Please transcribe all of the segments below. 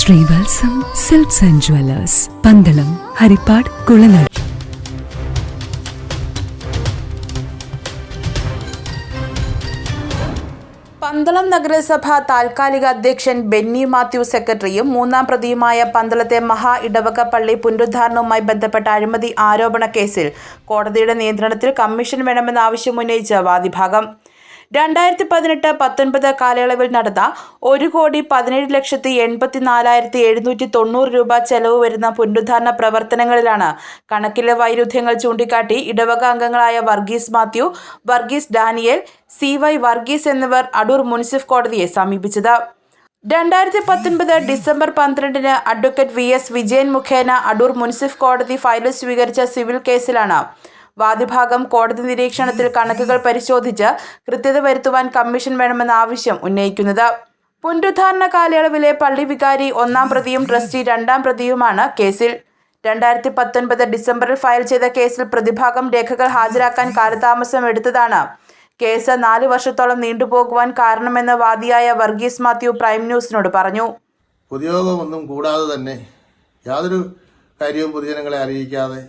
Sreevalsam silks and jewellers, Pandalam, Haripad, Kulanada. Pandalam നഗരസഭ താൽക്കാലിക അധ്യക്ഷൻ ബെന്നി മാത്യു സെക്രട്ടറിയും മൂന്നാം പ്രതിയുമായ പന്തളത്തെ മഹാ ഇടവക പള്ളി പുനരുദ്ധാരണവുമായി ബന്ധപ്പെട്ട അഴിമതി ആരോപണ കേസിൽ കോടതിയുടെ നിയന്ത്രണത്തിൽ കമ്മീഷൻ വേണമെന്ന ആവശ്യമുന്നയിച്ച വാദിഭാഗം. 2018-19 കാലയളവിൽ നടന്ന 1,17,84,790 രൂപ ചെലവ് വരുന്ന പുനരുദ്ധാരണ പ്രവർത്തനങ്ങളിലാണ് കണക്കിലെ വൈരുദ്ധ്യങ്ങൾ ചൂണ്ടിക്കാട്ടി ഇടവക അംഗങ്ങളായ വർഗീസ് മാത്യു, വർഗീസ് ഡാനിയേൽ, CY വർഗീസ് എന്നിവർ അടൂർ മുനിസിഫ് കോടതിയെ സമീപിച്ചത്. 2019 ഡിസംബർ 12-ന് അഡ്വക്കേറ്റ് VS വിജയൻ മുഖേന അടൂർ മുനിസിഫ് കോടതി ഫയൽ സ്വീകരിച്ച സിവിൽ കേസിലാണ് വാദിഭാഗം കോടതി നിരീക്ഷണത്തിൽ കണക്കുകൾ പരിശോധിച്ച് കൃത്യത വരുത്തുവാൻ കമ്മീഷൻ വേണമെന്ന ആവശ്യം ഉന്നയിക്കുന്നത്. പുനരുദ്ധാരണ കാലയളവിലെ പള്ളി വികാരി ഒന്നാം പ്രതിയും ട്രസ്റ്റി രണ്ടാം പ്രതിയുമാണ് കേസിൽ. 2019 ഡിസംബറിൽ ഫയൽ ചെയ്ത കേസിൽ പ്രതിഭാഗം രേഖകൾ ഹാജരാക്കാൻ കാലതാമസം എടുത്തതാണ് കേസ് 4 വർഷത്തോളം നീണ്ടുപോകുവാൻ കാരണമെന്ന് വാദിയായ വർഗീസ് മാത്യു പ്രൈം ന്യൂസിനോട് പറഞ്ഞു. പൊതുയോഗമൊന്നും കൂടാതെ തന്നെ യാതൊരു കാര്യവും പൊതുജനങ്ങളെ അറിയിക്കാതെ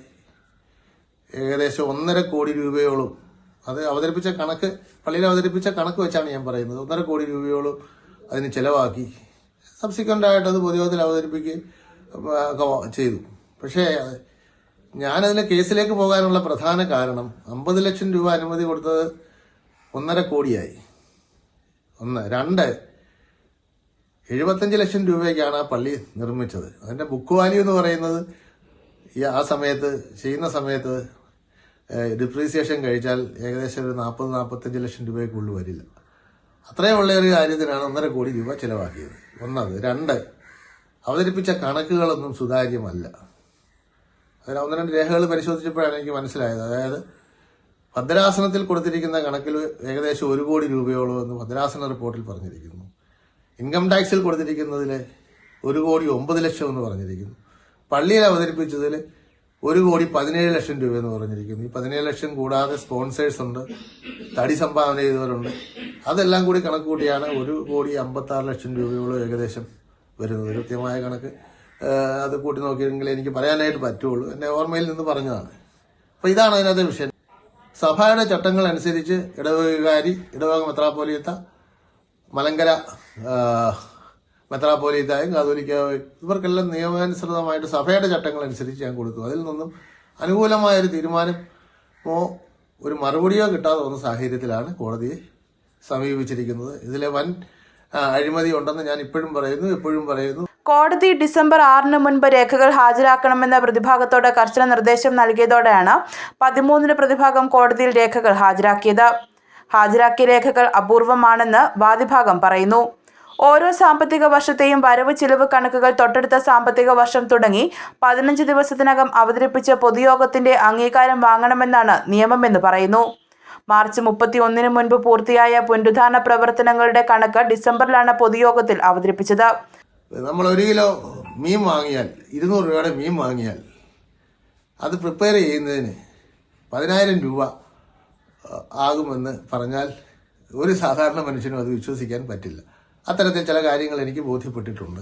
ഏകദേശം 1.5 കോടി രൂപയോളം, അത് അവതരിപ്പിച്ച കണക്ക്, പള്ളിയിൽ അവതരിപ്പിച്ച കണക്ക് വെച്ചാണ് ഞാൻ പറയുന്നത്, 1.5 കോടി രൂപയോളം അതിന് ചെലവാക്കി സബ്സിക്വന്റ് ആയിട്ട് അത് പൊതുയോഗത്തിൽ അവതരിപ്പിക്കുകയും ചെയ്തു. പക്ഷേ ഞാനതിലെ കേസിലേക്ക് പോകാനുള്ള പ്രധാന കാരണം 50 ലക്ഷം രൂപ അനുമതി കൊടുത്തത് 1.5 കോടിയായി. 2, 75 ലക്ഷം രൂപയ്ക്കാണ് ആ പള്ളി നിർമ്മിച്ചത്. അതിന്റെ ബുക്ക് വാല്യൂ എന്ന് പറയുന്നത് ആ സമയത്ത് ചെയ്യുന്ന സമയത്ത് ഡിപ്രീസിയേഷൻ കഴിച്ചാൽ ഏകദേശം ഒരു 40-45 ലക്ഷം രൂപയ്ക്കുള്ളിൽ വരില്ല. അത്രയുള്ള ഒരു കാര്യത്തിനാണ് 1.5 കോടി രൂപ ചെലവാക്കിയത്. 2, അവതരിപ്പിച്ച കണക്കുകളൊന്നും സുതാര്യമല്ല. അതിൽ 1-2 രേഖകൾ പരിശോധിച്ചപ്പോഴാണ് എനിക്ക് മനസ്സിലായത്. അതായത് ഭദ്രാസനത്തിൽ കൊടുത്തിരിക്കുന്ന കണക്കിൽ ഏകദേശം 1 കോടി രൂപയോളം എന്ന് ഭദ്രാസന റിപ്പോർട്ടിൽ പറഞ്ഞിരിക്കുന്നു. ഇൻകം ടാക്സിൽ കൊടുത്തിരിക്കുന്നതിൽ 1,09 ലക്ഷം എന്ന് പറഞ്ഞിരിക്കുന്നു. പള്ളിയിൽ അവതരിപ്പിച്ചതിൽ 1,17 ലക്ഷം രൂപ എന്ന് പറഞ്ഞിരിക്കുന്നു. ഈ 17 ലക്ഷം കൂടാതെ സ്പോൺസേഴ്സ് ഉണ്ട്, തടി സംഭാവന ചെയ്തവരുണ്ട്. അതെല്ലാം കൂടി കണക്ക് കൂട്ടിയാണ് 1,56 ലക്ഷം രൂപയോളം ഏകദേശം വരുന്നത്. കൃത്യമായ കണക്ക് അത് കൂട്ടി നോക്കിയെങ്കിൽ എനിക്ക് പറയാനായിട്ട് പറ്റുള്ളൂ. എന്റെ ഓർമ്മയിൽ നിന്ന് പറഞ്ഞതാണ്. അപ്പൊ ഇതാണ് അതിനകത്തെ വിഷയം. സഭയുടെ ചട്ടങ്ങൾ അനുസരിച്ച് ഇടവക വികാരി, ഇടവക മെത്രാപ്പോലീത്ത, മലങ്കര മെത്രാപ്പോലീത്തായും കാതോലിക്കായും ഇവർക്കെല്ലാം നിയമാനുസൃതമായിട്ട് സഭയുടെ ചട്ടങ്ങൾ അനുസരിച്ച് ഞാൻ കൊടുത്തു. അതിൽ നിന്നും അനുകൂലമായൊരു തീരുമാനമോ ഒരു മറുപടിയോ കിട്ടാതെ വന്ന സാഹചര്യത്തിലാണ് കോടതിയെ സമീപിച്ചിരിക്കുന്നത്. ഇതിലെ വൻ അഴിമതി ഉണ്ടെന്ന് ഞാൻ എപ്പോഴും പറയുന്നു. കോടതി ഡിസംബർ 6-ന് മുൻപ് രേഖകൾ ഹാജരാക്കണമെന്ന പ്രതിഭാഗത്തോട് കർശന നിർദ്ദേശം നൽകിയതോടെയാണ് 13-ന് പ്രതിഭാഗം കോടതിയിൽ രേഖകൾ ഹാജരാക്കിയത്. ഹാജരാക്കിയ രേഖകൾ അപൂർവമാണെന്ന് വാദിഭാഗം പറയുന്നു. ഓരോ സാമ്പത്തിക വർഷത്തെയും വരവ് ചിലവ് കണക്കുകൾ തൊട്ടടുത്ത സാമ്പത്തിക വർഷം തുടങ്ങി 15 ദിവസത്തിനകം അവതരിപ്പിച്ച് പൊതുയോഗത്തിന്റെ അംഗീകാരം വാങ്ങണമെന്നാണ് നിയമമെന്ന് പറയുന്നു. മാർച്ച് 31-ന് മുൻപ് പൂർത്തിയായ പുനരുദ്ധാരണ പ്രവർത്തനങ്ങളുടെ കണക്ക് ഡിസംബറിലാണ് പൊതുയോഗത്തിൽ അവതരിപ്പിച്ചത്. നമ്മൾ 1 കിലോ മീൻ വാങ്ങിയാൽ, 200 രൂപയുടെ മീൻ വാങ്ങിയാൽ അത് പ്രിപ്പയർ ചെയ്യുന്നതിന് 10,000 രൂപ ആകുമെന്ന് പറഞ്ഞാൽ ഒരു സാധാരണ മനുഷ്യനും അത് വിശ്വസിക്കാൻ പറ്റില്ല. അത്തരത്തിൽ ചില കാര്യങ്ങൾ എനിക്ക് ബോധ്യപ്പെട്ടിട്ടുണ്ട്.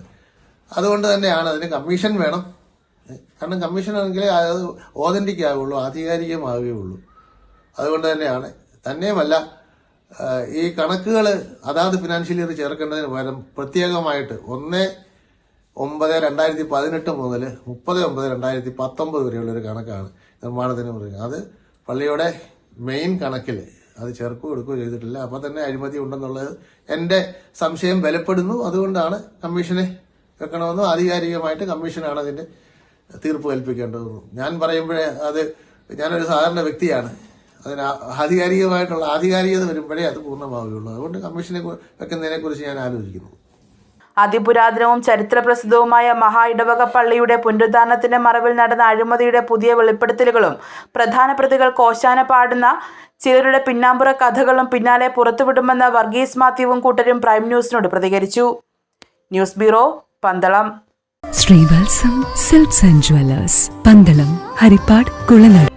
അതുകൊണ്ട് തന്നെയാണ് അതിന് കമ്മീഷൻ വേണം. കാരണം കമ്മീഷൻ ആണെങ്കിലേ അത് ഓതന്റിക് ആവുകയുള്ളൂ, ആധികാരികമാവുകയുള്ളൂ. അതുകൊണ്ട് തന്നെയാണ്. തന്നെയുമല്ല, ഈ കണക്കുകൾ അതാത് ഫിനാൻഷ്യൽ ഇയർ ചേർക്കേണ്ടതിന് പകരം പ്രത്യേകമായിട്ട് 1/9/2018 മുതൽ 30/9/2019 വരെയുള്ളൊരു കണക്കാണ് നിർമ്മാണത്തിന് പറയുന്നത്. അത് പള്ളിയുടെ മെയിൻ കണക്കിൽ അത് ചേർക്കുകയോ എടുക്കുകയോ ചെയ്തിട്ടില്ല. അപ്പൊ തന്നെ അഴിമതി ഉണ്ടെന്നുള്ളത് എന്റെ സംശയം ബലപ്പെടുന്നു. അതുകൊണ്ടാണ് കമ്മീഷനെ വെക്കണമെന്നും ആധികാരികമായിട്ട് കമ്മീഷനാണ് അതിന്റെ തീർപ്പ് കൽപ്പിക്കേണ്ടതെന്നും ഞാൻ പറയുമ്പോഴേ ഞാനൊരു സാധാരണ വ്യക്തിയാണ്. അതിന് ആധികാരികത വരുമ്പോഴേ അത് പൂർണ്ണമാവുകയുള്ളൂ. അതുകൊണ്ട് കമ്മീഷനെ വെക്കുന്നതിനെ കുറിച്ച് ഞാൻ ആലോചിക്കുന്നു. അതിപുരാതനവും ചരിത്രപ്രസിദ്ധവുമായ മഹാ ഇടവക പള്ളിയുടെ പുനരുദ്ധാരണത്തിന്റെ മറവിൽ നടന്ന അഴിമതിയുടെ പുതിയ വെളിപ്പെടുത്തലുകളും പ്രധാന പ്രതികൾ കോശാന പാടുന്ന ചിലരുടെ പിന്നാമ്പുറ കഥകളും പിന്നാലെ പുറത്തുവിടുമെന്ന് വർഗീസ് മാത്യുവും കൂട്ടരും പ്രൈം ന്യൂസിനോട് പ്രതികരിച്ചു. News bureau, Pandalam. Sreevalsam silks and jewellers, Pandalam, Haripad, Kulanada.